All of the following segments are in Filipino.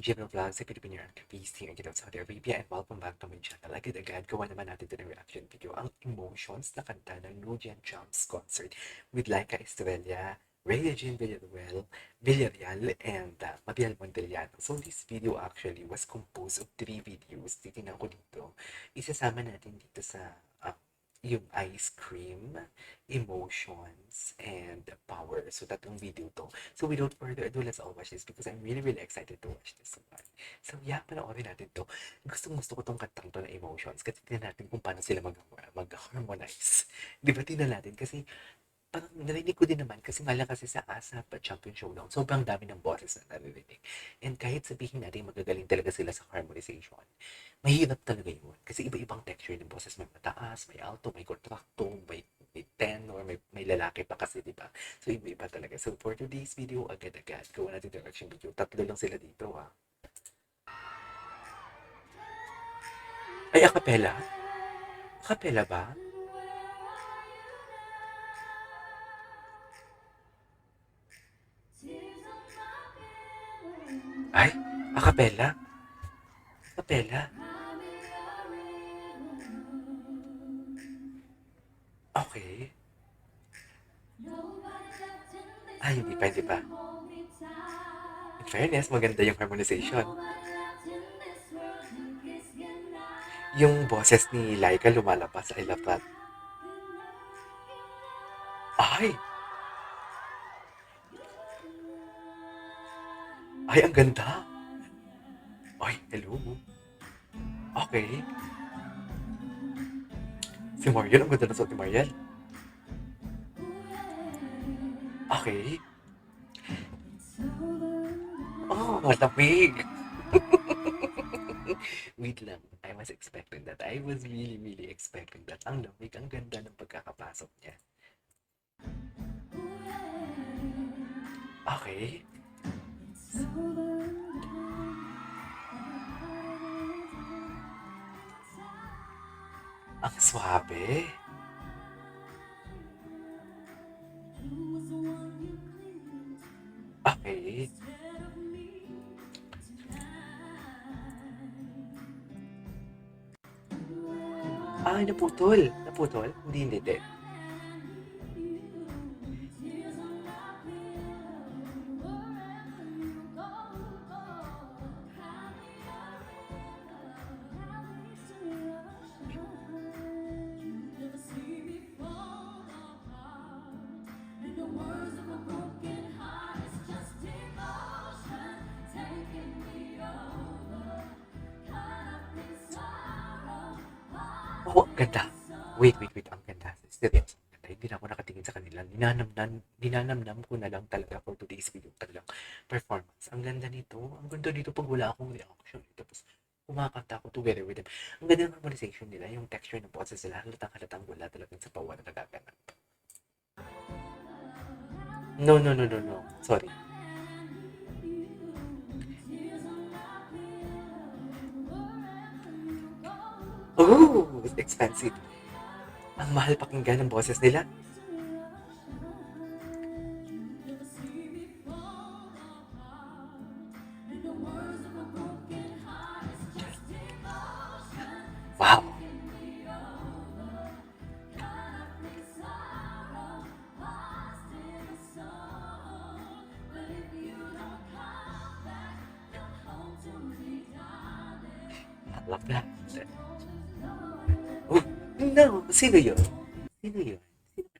General Vlog sa Filipino Archivist here in Saudi Arabia, and welcome back to my channel. Agad-agad, gawa naman natin ito ng reaction video, ang Emotions na kanta ng Nudian Jumps concert with Laika Estrella, Rhea Jean Villarreal, and Matiel Montellano. So this video actually was composed of 3 videos. Titingnan ko dito. Isasama natin dito sa yung Ice Cream, Emotions, and Power. So, tatlong video to. So, without further ado, let's all watch this because I'm really, really excited to watch this one. So, yeah, panoorin natin to. Gusto ko tong kantang to na Emotions kasi tingnan natin kung paano sila mag-harmonize. Di ba tingnan natin? Kasi parang narinig ko din naman kasi nga kasi sa ASAP at Champion Showdown, sobrang dami ng boses na naririnig. And kahit sabihin natin magagaling talaga sila sa harmonization, mahirap talaga yun. Kasi iba-ibang texture ng boses. May mataas, may alto, may contracto, may tenor, may lalaki pa kasi, di ba? So, iba-iba talaga. So, for today's video, agad-agad, gawa natin direction video. 3 lang sila dito, ha. Ay, acapella? Acapella ba? Ay, acapella? Acapella? Okay. Ay, hindi pa. In fairness, maganda yung harmonization. Yung boses ni Laika lumalabas. I love that. Ay! Ay, ang ganda! Ay, hello. Okay. Si Mariel, ang ganda na suot ni Mariel. Okay. Oh, lamig! Wait lang. I was expecting that. I was really, really expecting that. Ang lamig, ang ganda ng pagkakapasok niya. Okay. Ang swabe. Okay. Ay, naputol. Naputol? Hindi. Oh, ang ganda. Wait. Ang ganda. Seryoso. Ang ganda. Hindi na ako nakatingin sa kanila. Ninanamnam ko na lang talaga for today's video. Talagang performance. Ang ganda nito. Ang ganda nito pag wala akong reaction. Tapos, kumakanta ako together with them. Ang ganda ng harmonization nila. Yung texture ng boses nila. Halatang wala talagang sa pawa na nagaganap. No. Sorry. Oh, it's expensive. Ang mahal pakinggan ng boses nila. Wow. I love that. Oh, no. Sino yun? Sino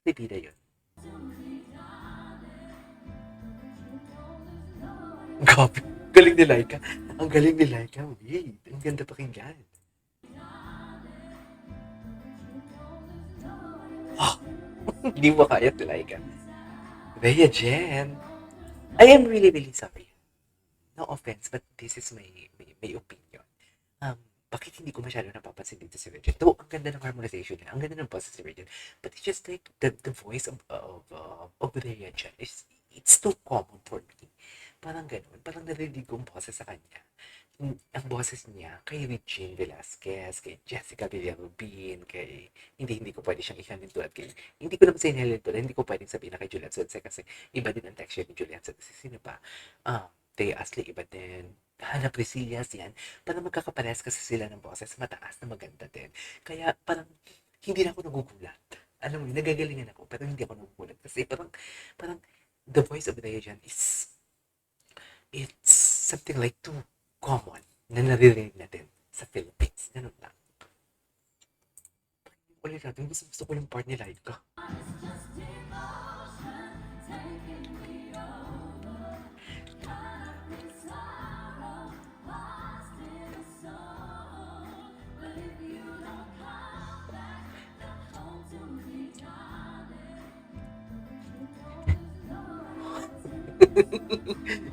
bida yun? Grabe. Galing ni Laika. Ang galing ni Laika. Wait. Ang ganda pakinggan. Oh, hindi mo kaya ni Laika. Rhea Jen. I am really, really sorry. No offense, but this is my opinion. Bakit hindi ko masyado napapansin dito si Regine? Though, ang ganda ng harmonization niya, ang ganda ng boses ni Regine, but it's just like the voice of Rhea Jen it's too common for me. Parang ganun, parang narinig ko ang boses sa kanya. Ang boses niya kay Regine Velasquez, kay Jessica Villarubin, hindi ko pwede siyang ihanin tulad kay, hindi ko naman sinilin tulad, hindi ko pwedeng sabihin na kay Juliet Sodse kasi iba din ang texture ni Juliet Sodse. Sino pa? Tay Ashley, iba din. Hana Priscillas yan. Parang magkakapares kasi sila ng boses. Mataas na maganda din. Kaya parang hindi na ako nagugulat. Alam mo, nagagalingan ako, pero hindi ako nagugulat. Kasi parang the voice of Rhea Jen is, it's something like too common na naririnig natin sa Philippines. Ganun lang. Ulit natin, gusto ko yung part ni Laika.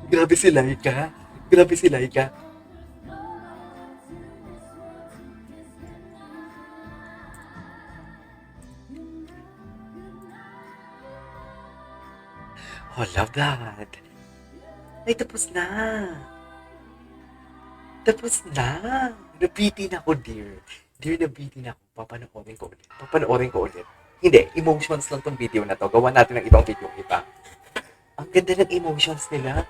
Grabe si Laika. Grabe si Laika. Oh, love that. Ay, tapos na. Tapos na. Nabitin ako, dear. Dear, nabitin ako. Papanoorin ko ulit. Papanoorin ko ulit. Hindi, emotions lang tong video na to. Gawa natin ng ibang video iba. Ang ganda ng emotions nila.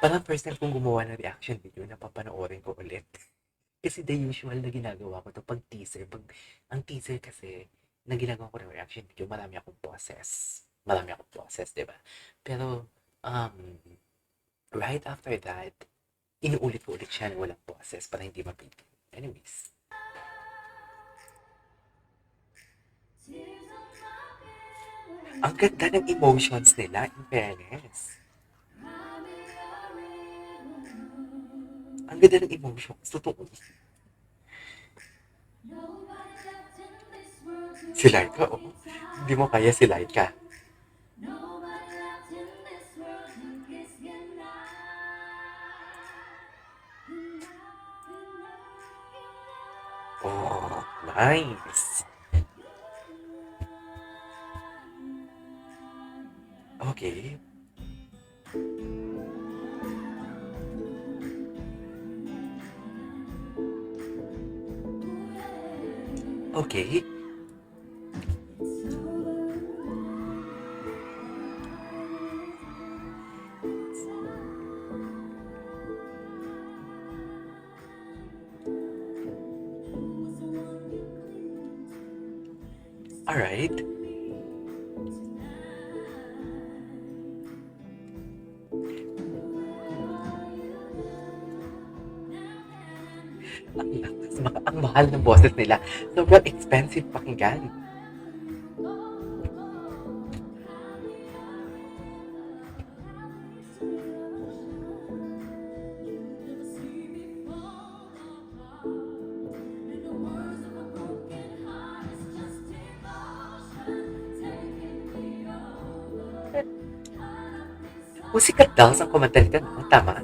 Parang first time kong gumawa ng reaction video na papanoorin ko ulit. Kasi the usual na ginagawa ko to pag teaser. Ang teaser kasi na ginagawa ko ng reaction video, marami akong boses. Marami akong boses, di ba? Pero, um, right after that, inuulit ko ulit siya na walang boses para hindi mapitin. Anyways. Ang ganda ng emotions nila, in fairness. Ang ganda ng emotions, totoo. Si Laika, oh. Hindi mo kaya si Laika. Oh, nice. Okay. Okay. Alright. Ang lakas, ang mahal ng boses nila. Sobrang expensive pakinggan. Sikat daw sa kumanta nito, no? Tama?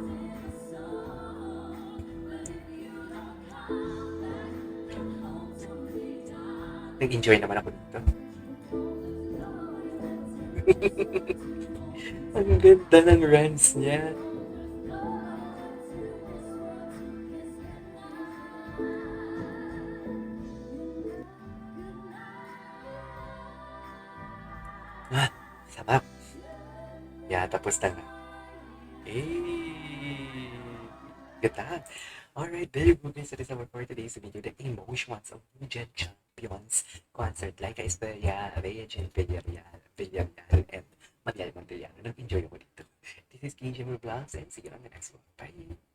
Nag-enjoy naman ako dito. Ang ganda ng runs niya. Ah, sarap. Yeah, tapos na nga. Eh, ganda. Alright, there you go guys. That is our for today's video. The emotions of Regent Champions concert. Like Isperia, Regent Villarreal, and Mariel Montellano. Nag-enjoy ako dito. This is KJ Vlogs and see you on the next one. Bye!